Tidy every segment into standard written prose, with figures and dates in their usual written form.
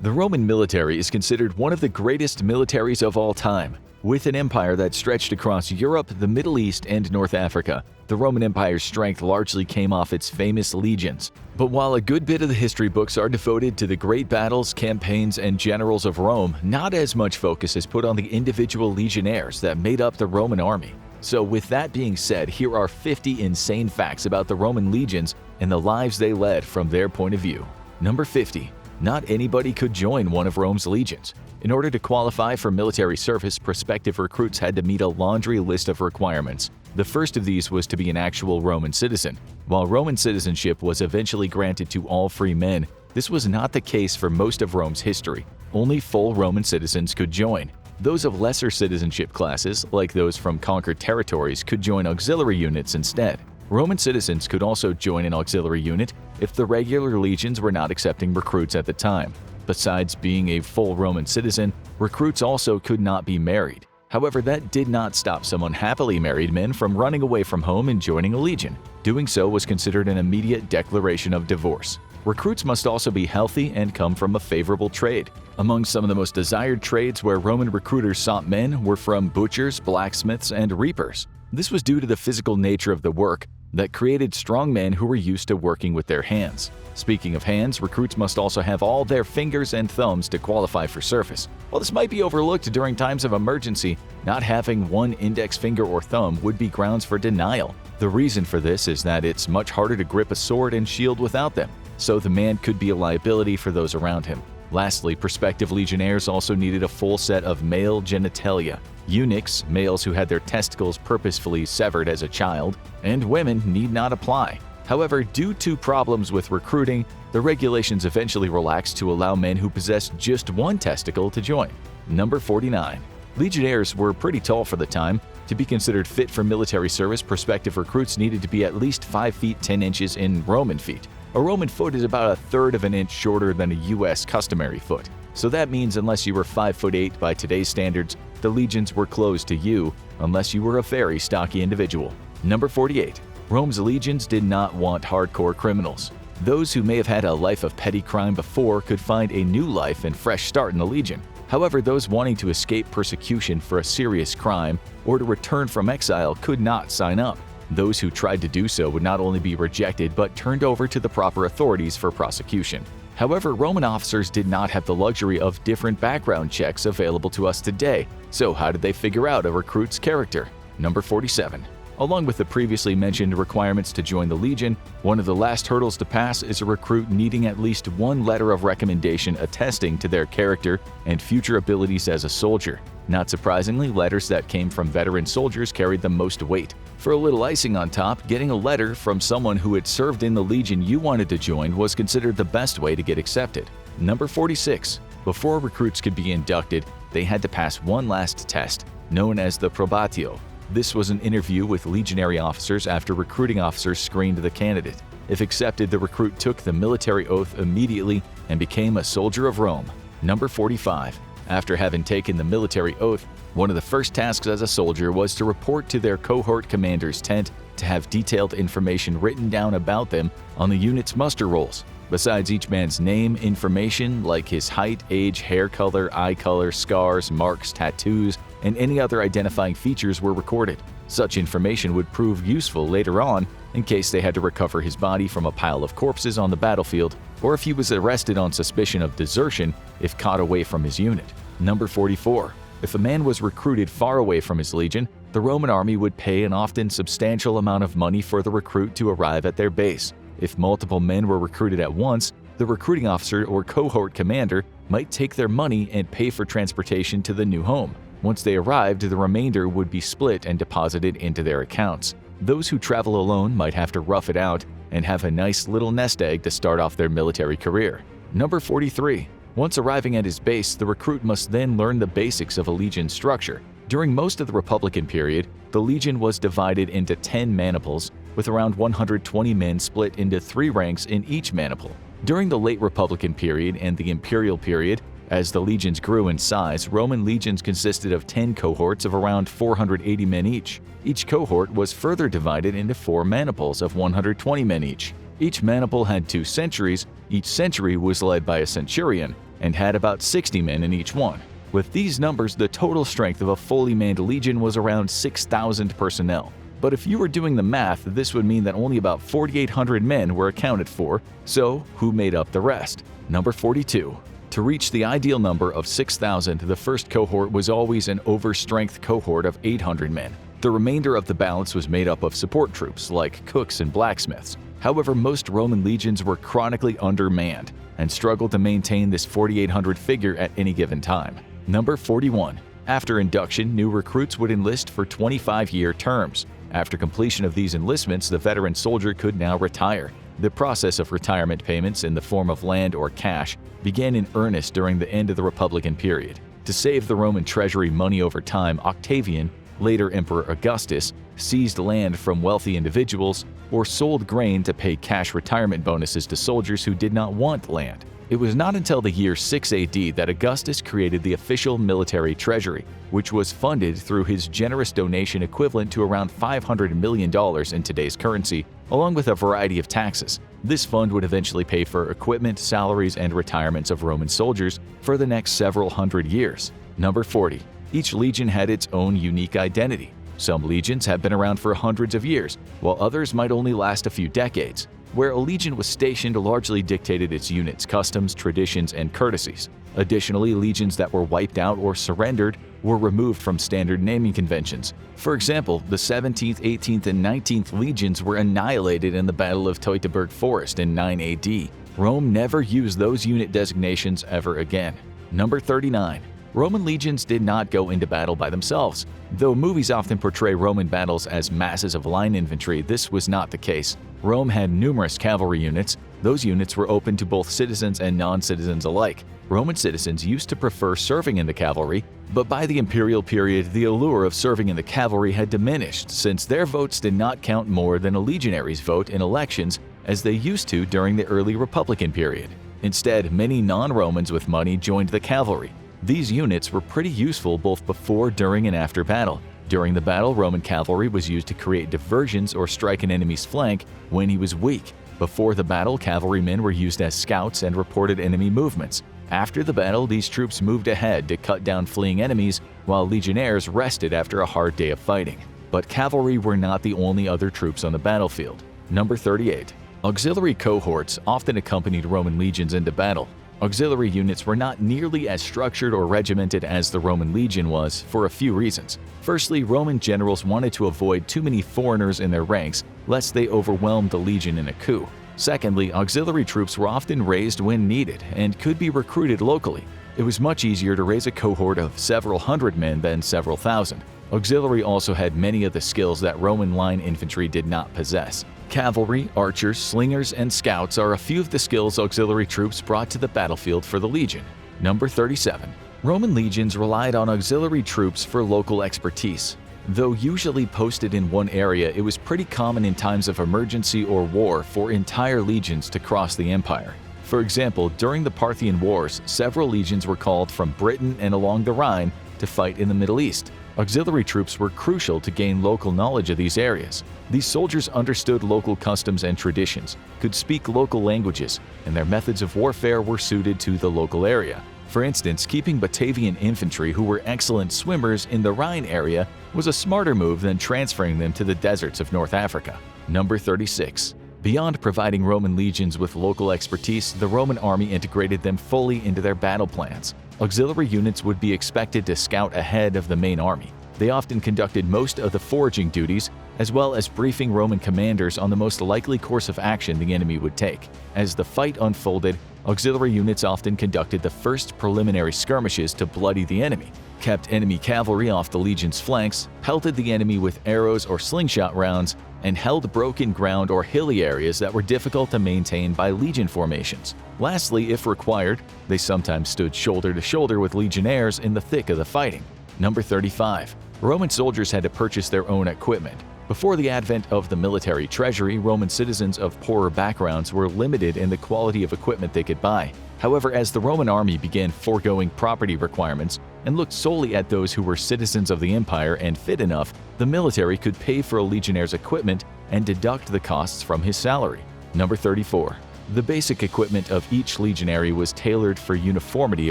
The Roman military is considered one of the greatest militaries of all time. With an empire that stretched across Europe, the Middle East, and North Africa, the Roman Empire's strength largely came off its famous legions. But while a good bit of the history books are devoted to the great battles, campaigns, and generals of Rome, not as much focus is put on the individual legionnaires that made up the Roman army. So with that being said, here are 50 insane facts about the Roman legions and the lives they led from their point of view. Number 50. Not anybody could join one of Rome's legions. In order to qualify for military service, prospective recruits had to meet a laundry list of requirements. The first of these was to be an actual Roman citizen. While Roman citizenship was eventually granted to all free men, this was not the case for most of Rome's history. Only full Roman citizens could join. Those of lesser citizenship classes, like those from conquered territories, could join auxiliary units instead. Roman citizens could also join an auxiliary unit if the regular legions were not accepting recruits at the time. Besides being a full Roman citizen, recruits also could not be married. However, that did not stop some unhappily married men from running away from home and joining a legion. Doing so was considered an immediate declaration of divorce. Recruits must also be healthy and come from a favorable trade. Among some of the most desired trades where Roman recruiters sought men were from butchers, blacksmiths, and reapers. This was due to the physical nature of the work that created strong men who were used to working with their hands. Speaking of hands, recruits must also have all their fingers and thumbs to qualify for service. While this might be overlooked during times of emergency, not having one index finger or thumb would be grounds for denial. The reason for this is that it's much harder to grip a sword and shield without them, so the man could be a liability for those around him. Lastly, prospective legionnaires also needed a full set of male genitalia. Eunuchs, males who had their testicles purposefully severed as a child, and women need not apply. However, due to problems with recruiting, the regulations eventually relaxed to allow men who possessed just one testicle to join. Number 49. Legionnaires were pretty tall for the time. To be considered fit for military service, prospective recruits needed to be at least 5 feet 10 inches in Roman feet. A Roman foot is about 1/3 of an inch shorter than a US customary foot. So that means unless you were 5'8" by today's standards, the legions were closed to you, unless you were a very stocky individual. Number 48. Rome's legions did not want hardcore criminals. Those who may have had a life of petty crime before could find a new life and fresh start in the legion. However, those wanting to escape persecution for a serious crime or to return from exile could not sign up. Those who tried to do so would not only be rejected but turned over to the proper authorities for prosecution. However, Roman officers did not have the luxury of different background checks available to us today. So how did they figure out a recruit's character? Number 47. Along with the previously mentioned requirements to join the legion, one of the last hurdles to pass is a recruit needing at least one letter of recommendation attesting to their character and future abilities as a soldier. Not surprisingly, letters that came from veteran soldiers carried the most weight. For a little icing on top, getting a letter from someone who had served in the legion you wanted to join was considered the best way to get accepted. Number 46. Before recruits could be inducted, they had to pass one last test, known as the probatio. This was an interview with legionary officers after recruiting officers screened the candidate. If accepted, the recruit took the military oath immediately and became a soldier of Rome. Number 45. After having taken the military oath, one of the first tasks as a soldier was to report to their cohort commander's tent to have detailed information written down about them on the unit's muster rolls. Besides each man's name, information like his height, age, hair color, eye color, scars, marks, tattoos, and any other identifying features were recorded. Such information would prove useful later on in case they had to recover his body from a pile of corpses on the battlefield, or if he was arrested on suspicion of desertion if caught away from his unit. Number 44. If a man was recruited far away from his legion, the Roman army would pay an often substantial amount of money for the recruit to arrive at their base. If multiple men were recruited at once, the recruiting officer or cohort commander might take their money and pay for transportation to the new home. Once they arrived, the remainder would be split and deposited into their accounts. Those who travel alone might have to rough it out and have a nice little nest egg to start off their military career. Number 43. Once arriving at his base, the recruit must then learn the basics of a legion structure. During most of the Republican period, the legion was divided into 10 maniples, with around 120 men split into 3 ranks in each maniple. During the late Republican period and the Imperial period, as the legions grew in size, Roman legions consisted of 10 cohorts of around 480 men each. Each cohort was further divided into 4 maniples of 120 men each. Each maniple had 2 centuries, each century was led by a centurion, and had about 60 men in each one. With these numbers, the total strength of a fully manned legion was around 6,000 personnel. But if you were doing the math, this would mean that only about 4,800 men were accounted for, so who made up the rest? Number 42. To reach the ideal number of 6,000, the first cohort was always an overstrength cohort of 800 men. The remainder of the balance was made up of support troops like cooks and blacksmiths. However, most Roman legions were chronically undermanned and struggled to maintain this 4,800 figure at any given time. Number 41. After induction, new recruits would enlist for 25-year terms. After completion of these enlistments, the veteran soldier could now retire. The process of retirement payments in the form of land or cash began in earnest during the end of the Republican period. To save the Roman treasury money over time, Octavian, later Emperor Augustus, seized land from wealthy individuals or sold grain to pay cash retirement bonuses to soldiers who did not want land. It was not until the year 6 AD that Augustus created the official military treasury, which was funded through his generous donation equivalent to around $500 million in today's currency, along with a variety of taxes. This fund would eventually pay for equipment, salaries, and retirements of Roman soldiers for the next several hundred years. Number 40. Each legion had its own unique identity. Some legions have been around for hundreds of years, while others might only last a few decades. Where a legion was stationed largely dictated its units' customs, traditions, and courtesies. Additionally, legions that were wiped out or surrendered were removed from standard naming conventions. For example, the 17th, 18th, and 19th legions were annihilated in the Battle of Teutoburg Forest in 9 AD. Rome never used those unit designations ever again. Number 39. Roman legions did not go into battle by themselves. Though movies often portray Roman battles as masses of line infantry, this was not the case. Rome had numerous cavalry units. Those units were open to both citizens and non-citizens alike. Roman citizens used to prefer serving in the cavalry, but by the imperial period, the allure of serving in the cavalry had diminished since their votes did not count more than a legionary's vote in elections as they used to during the early Republican period. Instead, many non-Romans with money joined the cavalry. These units were pretty useful both before, during, and after battle. During the battle, Roman cavalry was used to create diversions or strike an enemy's flank when he was weak. Before the battle, cavalrymen were used as scouts and reported enemy movements. After the battle, these troops moved ahead to cut down fleeing enemies, while legionnaires rested after a hard day of fighting. But cavalry were not the only other troops on the battlefield. Number 38. Auxiliary cohorts often accompanied Roman legions into battle. Auxiliary units were not nearly as structured or regimented as the Roman legion was for a few reasons. Firstly, Roman generals wanted to avoid too many foreigners in their ranks lest they overwhelmed the legion in a coup. Secondly, auxiliary troops were often raised when needed and could be recruited locally. It was much easier to raise a cohort of several hundred men than several thousand. Auxiliary also had many of the skills that Roman line infantry did not possess. Cavalry, archers, slingers, and scouts are a few of the skills auxiliary troops brought to the battlefield for the legion. Number 37. Roman legions relied on auxiliary troops for local expertise. Though usually posted in one area, it was pretty common in times of emergency or war for entire legions to cross the empire. For example, during the Parthian Wars, several legions were called from Britain and along the Rhine to fight in the Middle East. Auxiliary troops were crucial to gain local knowledge of these areas. These soldiers understood local customs and traditions, could speak local languages, and their methods of warfare were suited to the local area. For instance, keeping Batavian infantry who were excellent swimmers in the Rhine area was a smarter move than transferring them to the deserts of North Africa. Number 36. Beyond providing Roman legions with local expertise, the Roman army integrated them fully into their battle plans. Auxiliary units would be expected to scout ahead of the main army. They often conducted most of the foraging duties, as well as briefing Roman commanders on the most likely course of action the enemy would take. As the fight unfolded, auxiliary units often conducted the first preliminary skirmishes to bloody the enemy, kept enemy cavalry off the legion's flanks, pelted the enemy with arrows or slingshot rounds, and held broken ground or hilly areas that were difficult to maintain by legion formations. Lastly, if required, they sometimes stood shoulder to shoulder with legionnaires in the thick of the fighting. Number 35. Roman soldiers had to purchase their own equipment. Before the advent of the military treasury, Roman citizens of poorer backgrounds were limited in the quality of equipment they could buy. However, as the Roman army began foregoing property requirements and looked solely at those who were citizens of the empire and fit enough, the military could pay for a legionnaire's equipment and deduct the costs from his salary. Number 34. The basic equipment of each legionary was tailored for uniformity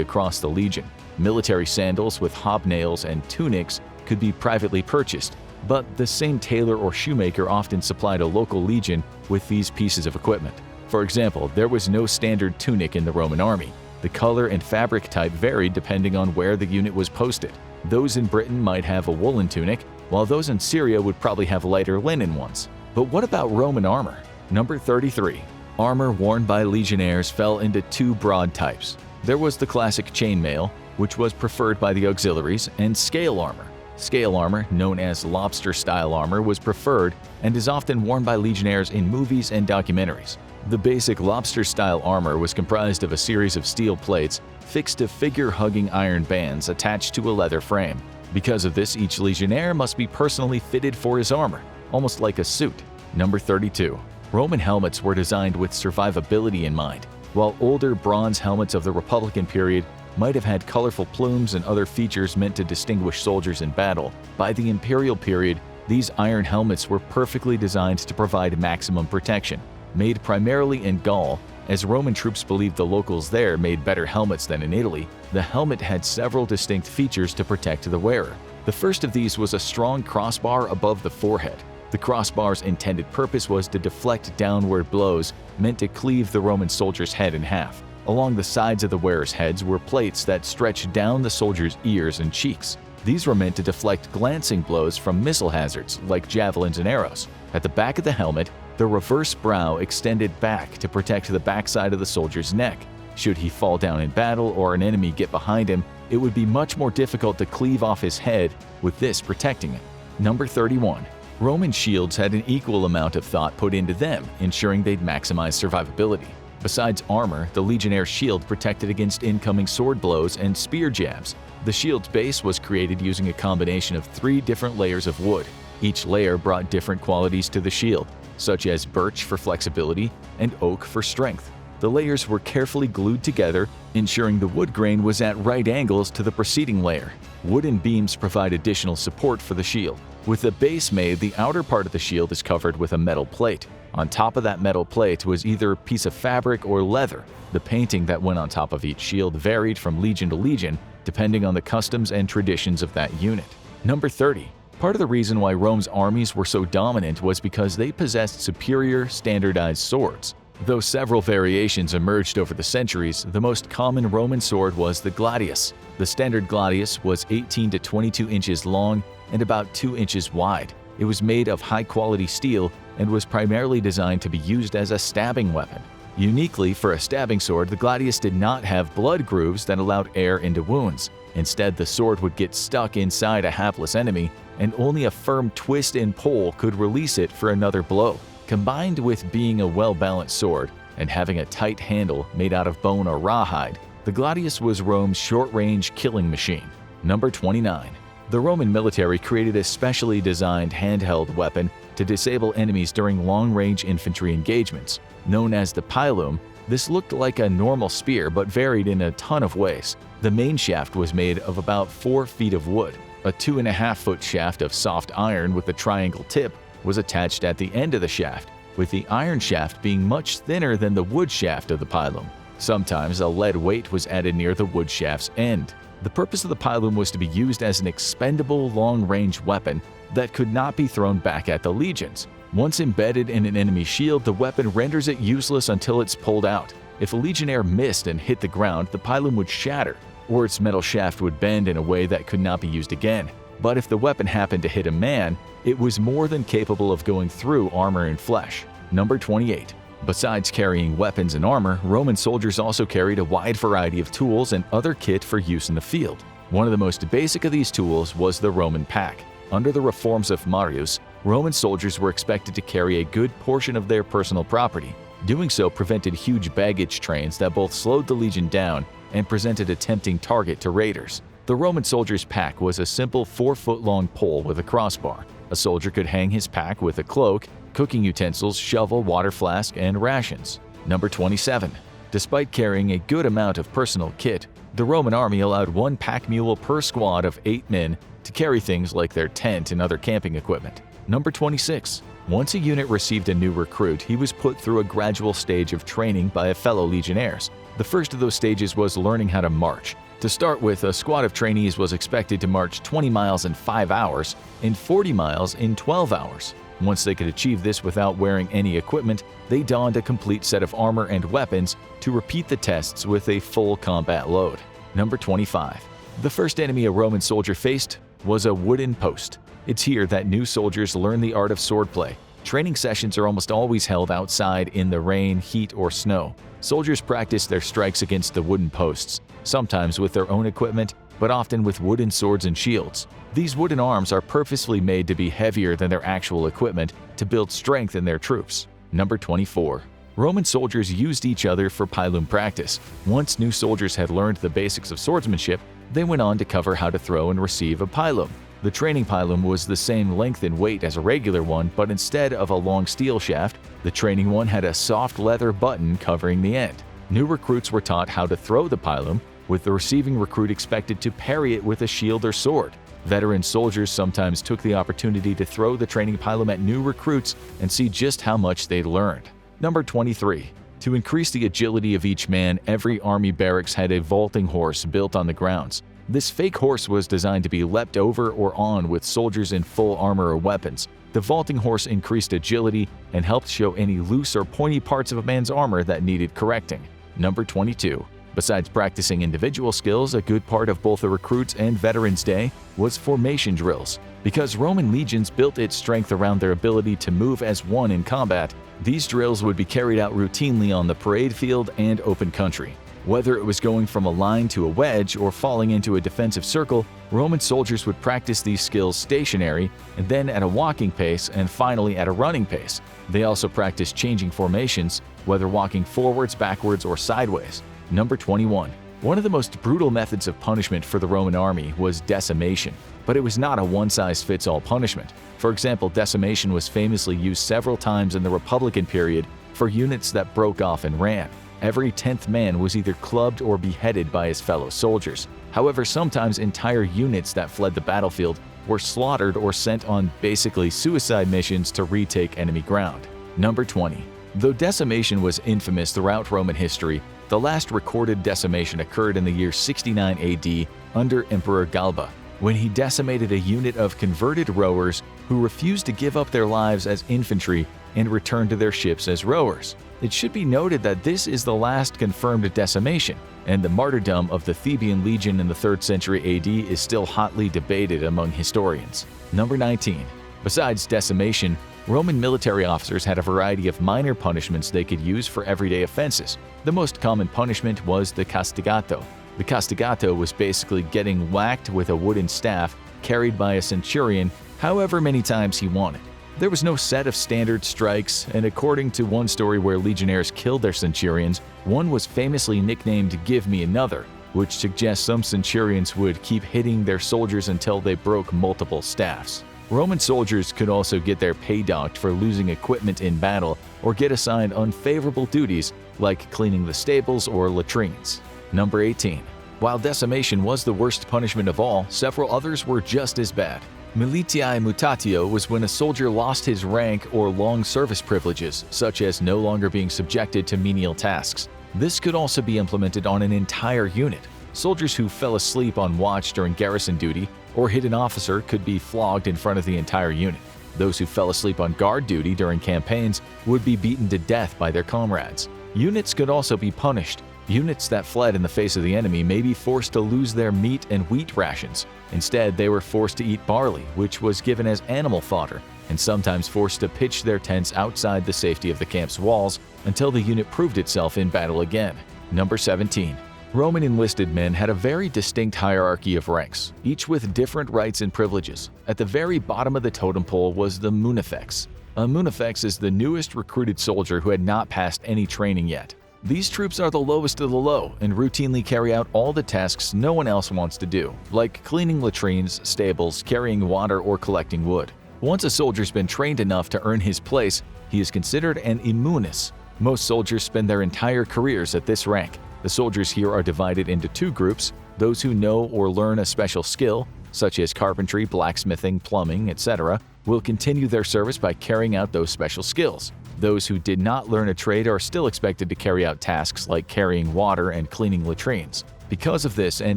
across the legion. Military sandals with hobnails and tunics could be privately purchased, but the same tailor or shoemaker often supplied a local legion with these pieces of equipment. For example, there was no standard tunic in the Roman army. The color and fabric type varied depending on where the unit was posted. Those in Britain might have a woolen tunic, while those in Syria would probably have lighter linen ones. But what about Roman armor? Number 33. Armor worn by legionnaires fell into two broad types. There was the classic chainmail, which was preferred by the auxiliaries, and scale armor. Scale armor, known as lobster-style armor, was preferred and is often worn by legionnaires in movies and documentaries. The basic lobster-style armor was comprised of a series of steel plates fixed to figure-hugging iron bands attached to a leather frame. Because of this, each legionnaire must be personally fitted for his armor, almost like a suit. Number 32. Roman helmets were designed with survivability in mind. While older bronze helmets of the Republican period might have had colorful plumes and other features meant to distinguish soldiers in battle, by the imperial period, these iron helmets were perfectly designed to provide maximum protection. Made primarily in Gaul, as Roman troops believed the locals there made better helmets than in Italy, the helmet had several distinct features to protect the wearer. The first of these was a strong crossbar above the forehead. The crossbar's intended purpose was to deflect downward blows meant to cleave the Roman soldier's head in half. Along the sides of the wearer's heads were plates that stretched down the soldier's ears and cheeks. These were meant to deflect glancing blows from missile hazards like javelins and arrows. At the back of the helmet, the reverse brow extended back to protect the backside of the soldier's neck. Should he fall down in battle or an enemy get behind him, it would be much more difficult to cleave off his head with this protecting him. Number 31. Roman shields had an equal amount of thought put into them, ensuring they'd maximize survivability. Besides armor, the legionnaire shield protected against incoming sword blows and spear jabs. The shield's base was created using a combination of 3 different layers of wood. Each layer brought different qualities to the shield, such as birch for flexibility and oak for strength. The layers were carefully glued together, ensuring the wood grain was at right angles to the preceding layer. Wooden beams provide additional support for the shield. With the base made, the outer part of the shield is covered with a metal plate. On top of that metal plate was either a piece of fabric or leather. The painting that went on top of each shield varied from legion to legion, depending on the customs and traditions of that unit. Number 30. Part of the reason why Rome's armies were so dominant was because they possessed superior, standardized swords. Though several variations emerged over the centuries, the most common Roman sword was the gladius. The standard gladius was 18 to 22 inches long and about 2 inches wide. It was made of high-quality steel and was primarily designed to be used as a stabbing weapon. Uniquely for a stabbing sword, the gladius did not have blood grooves that allowed air into wounds. Instead, the sword would get stuck inside a hapless enemy, and only a firm twist and pull could release it for another blow. Combined with being a well-balanced sword and having a tight handle made out of bone or rawhide, the gladius was Rome's short-range killing machine. Number 29. The Roman military created a specially designed handheld weapon to disable enemies during long-range infantry engagements. Known as the pilum, this looked like a normal spear but varied in a ton of ways. The main shaft was made of about 4 feet of wood. A 2.5-foot shaft of soft iron with a triangle tip was attached at the end of the shaft, with the iron shaft being much thinner than the wood shaft of the pilum. Sometimes a lead weight was added near the wood shaft's end. The purpose of the pilum was to be used as an expendable long-range weapon that could not be thrown back at the legions. Once embedded in an enemy shield, the weapon renders it useless until it's pulled out. If a legionnaire missed and hit the ground, the pilum would shatter, or its metal shaft would bend in a way that could not be used again. But if the weapon happened to hit a man, it was more than capable of going through armor and flesh. Number 28. Besides carrying weapons and armor, Roman soldiers also carried a wide variety of tools and other kit for use in the field. One of the most basic of these tools was the Roman pack. Under the reforms of Marius, Roman soldiers were expected to carry a good portion of their personal property. Doing so prevented huge baggage trains that both slowed the legion down and presented a tempting target to raiders. The Roman soldier's pack was a simple 4-foot-long pole with a crossbar. A soldier could hang his pack with a cloak, cooking utensils, shovel, water flask, and rations. Number 27. Despite carrying a good amount of personal kit, the Roman army allowed 1 pack mule per squad of 8 men to carry things like their tent and other camping equipment. Number 26. Once a unit received a new recruit, he was put through a gradual stage of training by a fellow legionnaires. The first of those stages was learning how to march. To start with, a squad of trainees was expected to march 20 miles in 5 hours and 40 miles in 12 hours. Once they could achieve this without wearing any equipment, they donned a complete set of armor and weapons to repeat the tests with a full combat load. Number 25. The first enemy a Roman soldier faced was a wooden post. It's here that new soldiers learn the art of swordplay. Training sessions are almost always held outside in the rain, heat, or snow. Soldiers practice their strikes against the wooden posts, sometimes with their own equipment, but often with wooden swords and shields. These wooden arms are purposefully made to be heavier than their actual equipment to build strength in their troops. Number 24. Roman soldiers used each other for pilum practice. Once new soldiers had learned the basics of swordsmanship, they went on to cover how to throw and receive a pilum. The training pilum was the same length and weight as a regular one, but instead of a long steel shaft, the training one had a soft leather button covering the end. New recruits were taught how to throw the pilum, with the receiving recruit expected to parry it with a shield or sword. Veteran soldiers sometimes took the opportunity to throw the training pilum at new recruits and see just how much they'd learned. Number 23. To increase the agility of each man, every army barracks had a vaulting horse built on the grounds. This fake horse was designed to be leapt over or on with soldiers in full armor or weapons. The vaulting horse increased agility and helped show any loose or pointy parts of a man's armor that needed correcting. Number 22. Besides practicing individual skills, a good part of both the recruits' and veterans' day was formation drills. Because Roman legions built its strength around their ability to move as one in combat, these drills would be carried out routinely on the parade field and open country. Whether it was going from a line to a wedge or falling into a defensive circle, Roman soldiers would practice these skills stationary and then at a walking pace and finally at a running pace. They also practiced changing formations, whether walking forwards, backwards, or sideways. Number 21. One of the most brutal methods of punishment for the Roman army was decimation, but it was not a one-size-fits-all punishment. For example, decimation was famously used several times in the Republican period for units that broke off and ran. Every 10th man was either clubbed or beheaded by his fellow soldiers. However, sometimes entire units that fled the battlefield were slaughtered or sent on basically suicide missions to retake enemy ground. Number 20. Though decimation was infamous throughout Roman history, the last recorded decimation occurred in the year 69 AD under Emperor Galba, when he decimated a unit of converted rowers who refused to give up their lives as infantry and return to their ships as rowers. It should be noted that this is the last confirmed decimation, and the martyrdom of the Theban legion in the 3rd century AD is still hotly debated among historians. Number 19. Besides decimation, Roman military officers had a variety of minor punishments they could use for everyday offenses. The most common punishment was the castigato. The castigato was basically getting whacked with a wooden staff carried by a centurion however many times he wanted. There was no set of standard strikes, and according to one story where legionnaires killed their centurions, one was famously nicknamed "Give me another," which suggests some centurions would keep hitting their soldiers until they broke multiple staffs. Roman soldiers could also get their pay docked for losing equipment in battle or get assigned unfavorable duties like cleaning the stables or latrines. Number 18. While decimation was the worst punishment of all, several others were just as bad. Militiae mutatio was when a soldier lost his rank or long service privileges, such as no longer being subjected to menial tasks. This could also be implemented on an entire unit. Soldiers who fell asleep on watch during garrison duty or hit an officer could be flogged in front of the entire unit. Those who fell asleep on guard duty during campaigns would be beaten to death by their comrades. Units could also be punished. Units that fled in the face of the enemy may be forced to lose their meat and wheat rations. Instead, they were forced to eat barley, which was given as animal fodder, and sometimes forced to pitch their tents outside the safety of the camp's walls until the unit proved itself in battle again. Number 17. Roman enlisted men had a very distinct hierarchy of ranks, each with different rights and privileges. At the very bottom of the totem pole was the munifex. A munifex is the newest recruited soldier who had not passed any training yet. These troops are the lowest of the low and routinely carry out all the tasks no one else wants to do, like cleaning latrines, stables, carrying water, or collecting wood. Once a soldier's been trained enough to earn his place, he is considered an immunis. Most soldiers spend their entire careers at this rank. The soldiers here are divided into two groups: those who know or learn a special skill, such as carpentry, blacksmithing, plumbing, etc., will continue their service by carrying out those special skills. Those who did not learn a trade are still expected to carry out tasks like carrying water and cleaning latrines. Because of this, an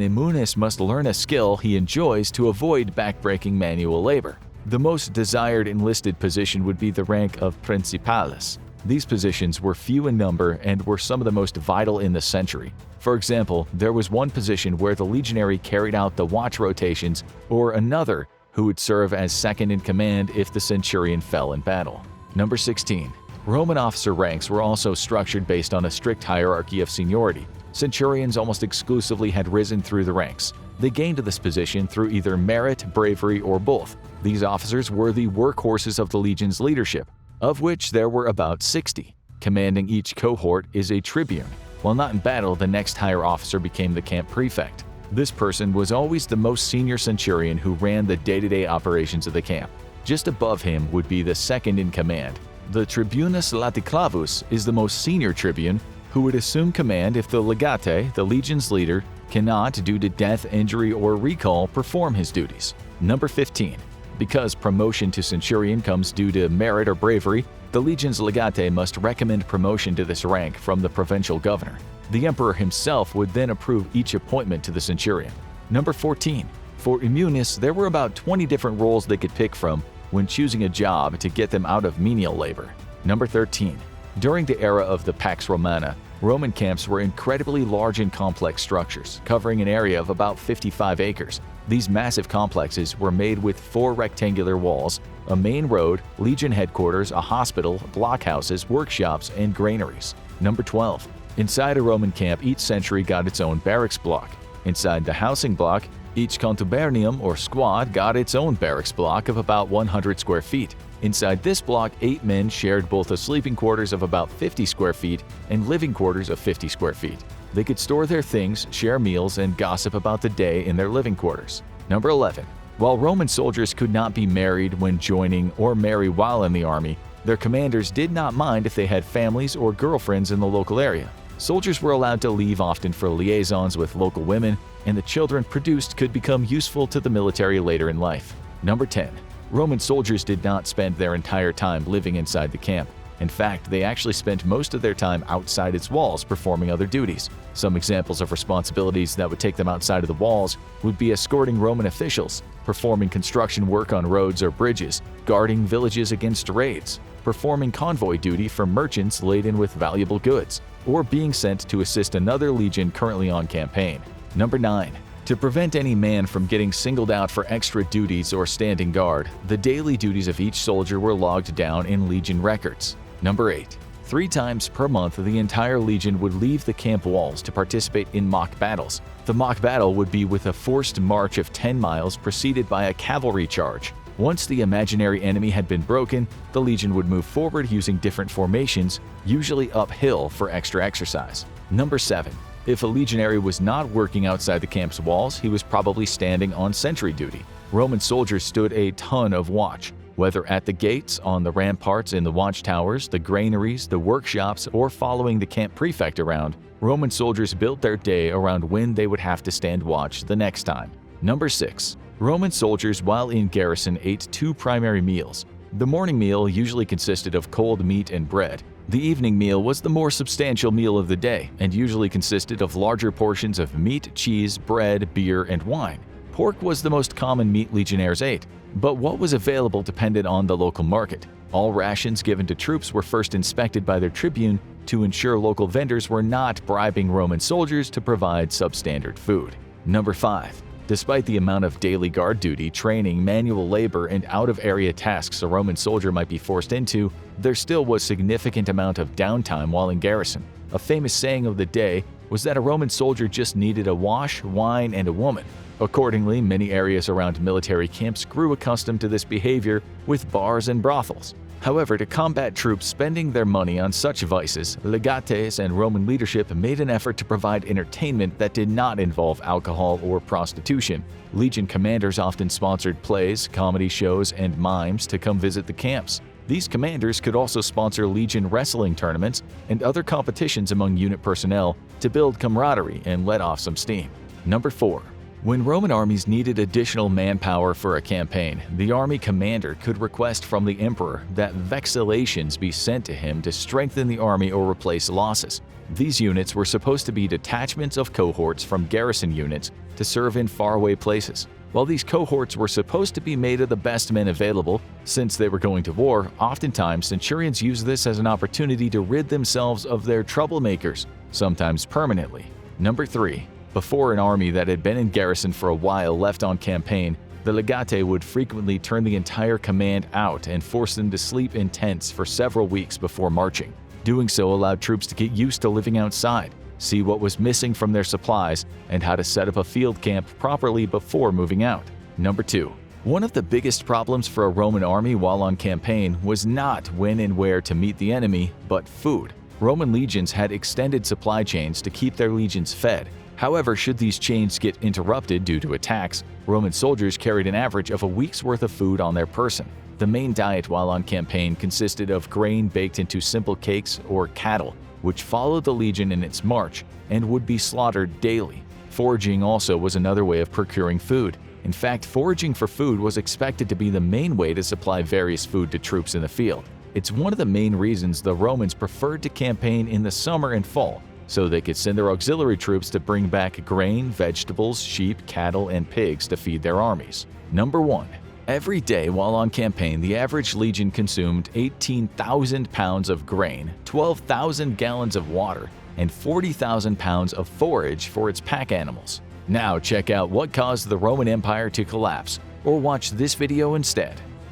immunis must learn a skill he enjoys to avoid backbreaking manual labor. The most desired enlisted position would be the rank of principales. These positions were few in number and were some of the most vital in the century. For example, there was one position where the legionary carried out the watch rotations, or another who would serve as second in command if the centurion fell in battle. Number 16. Roman officer ranks were also structured based on a strict hierarchy of seniority. Centurions almost exclusively had risen through the ranks. They gained this position through either merit, bravery, or both. These officers were the workhorses of the legion's leadership, of which there were about 60. Commanding each cohort is a tribune. While not in battle, the next higher officer became the camp prefect. This person was always the most senior centurion who ran the day-to-day operations of the camp. Just above him would be the second in command. The tribunus laticlavus is the most senior tribune who would assume command if the legate, the legion's leader, cannot, due to death, injury, or recall, perform his duties. Number 15. Because promotion to centurion comes due to merit or bravery, the legion's legate must recommend promotion to this rank from the provincial governor. The emperor himself would then approve each appointment to the centurion. Number 14. For immunis, there were about 20 different roles they could pick from when choosing a job to get them out of menial labor. Number 13. During the era of the Pax Romana, Roman camps were incredibly large and complex structures, covering an area of about 55 acres. These massive complexes were made with 4 rectangular walls, a main road, legion headquarters, a hospital, blockhouses, workshops, and granaries. Number 12. Inside a Roman camp, each century got its own barracks block. Inside the housing block, each contubernium or squad got its own barracks block of about 100 square feet. Inside this block, 8 men shared both a sleeping quarters of about 50 square feet and living quarters of 50 square feet. They could store their things, share meals, and gossip about the day in their living quarters. Number 11. While Roman soldiers could not be married when joining or marry while in the army, their commanders did not mind if they had families or girlfriends in the local area. Soldiers were allowed to leave often for liaisons with local women, and the children produced could become useful to the military later in life. Number 10. Roman soldiers did not spend their entire time living inside the camp. In fact, they actually spent most of their time outside its walls performing other duties. Some examples of responsibilities that would take them outside of the walls would be escorting Roman officials, performing construction work on roads or bridges, guarding villages against raids, performing convoy duty for merchants laden with valuable goods, or being sent to assist another legion currently on campaign. Number 9. To prevent any man from getting singled out for extra duties or standing guard, the daily duties of each soldier were logged down in legion records. Number 8. 3 times per month, the entire legion would leave the camp walls to participate in mock battles. The mock battle would be with a forced march of 10 miles preceded by a cavalry charge. Once the imaginary enemy had been broken, the legion would move forward using different formations, usually uphill for extra exercise. Number 7. If a legionary was not working outside the camp's walls, he was probably standing on sentry duty. Roman soldiers stood a ton of watch, whether at the gates, on the ramparts, in the watchtowers, the granaries, the workshops, or following the camp prefect around. Roman soldiers built their day around when they would have to stand watch the next time. Number 6. Roman soldiers, while in garrison, ate 2 primary meals. The morning meal usually consisted of cold meat and bread. The evening meal was the more substantial meal of the day and usually consisted of larger portions of meat, cheese, bread, beer, and wine. Pork was the most common meat legionnaires ate, but what was available depended on the local market. All rations given to troops were first inspected by their tribune to ensure local vendors were not bribing Roman soldiers to provide substandard food. Number 5. Despite the amount of daily guard duty, training, manual labor, and out-of-area tasks a Roman soldier might be forced into, there still was significant amount of downtime while in garrison. A famous saying of the day was that a Roman soldier just needed a wash, wine, and a woman. Accordingly, many areas around military camps grew accustomed to this behavior with bars and brothels. However, to combat troops spending their money on such vices, legates and Roman leadership made an effort to provide entertainment that did not involve alcohol or prostitution. Legion commanders often sponsored plays, comedy shows, and mimes to come visit the camps. These commanders could also sponsor legion wrestling tournaments and other competitions among unit personnel to build camaraderie and let off some steam. Number 4. When Roman armies needed additional manpower for a campaign, the army commander could request from the emperor that vexallations be sent to him to strengthen the army or replace losses. These units were supposed to be detachments of cohorts from garrison units to serve in faraway places. While these cohorts were supposed to be made of the best men available, since they were going to war, oftentimes centurions used this as an opportunity to rid themselves of their troublemakers, sometimes permanently. Number 3. Before an army that had been in garrison for a while left on campaign, the legate would frequently turn the entire command out and force them to sleep in tents for several weeks before marching. Doing so allowed troops to get used to living outside, see what was missing from their supplies, and how to set up a field camp properly before moving out. Number 2. One of the biggest problems for a Roman army while on campaign was not when and where to meet the enemy, but food. Roman legions had extended supply chains to keep their legions fed. However, should these chains get interrupted due to attacks, Roman soldiers carried an average of a week's worth of food on their person. The main diet while on campaign consisted of grain baked into simple cakes or cattle, which followed the legion in its march and would be slaughtered daily. Foraging also was another way of procuring food. In fact, foraging for food was expected to be the main way to supply various food to troops in the field. It's one of the main reasons the Romans preferred to campaign in the summer and fall, so they could send their auxiliary troops to bring back grain, vegetables, sheep, cattle, and pigs to feed their armies. Number 1. Every day while on campaign, the average legion consumed 18,000 pounds of grain, 12,000 gallons of water, and 40,000 pounds of forage for its pack animals. Now check out what caused the Roman Empire to collapse, or watch this video instead.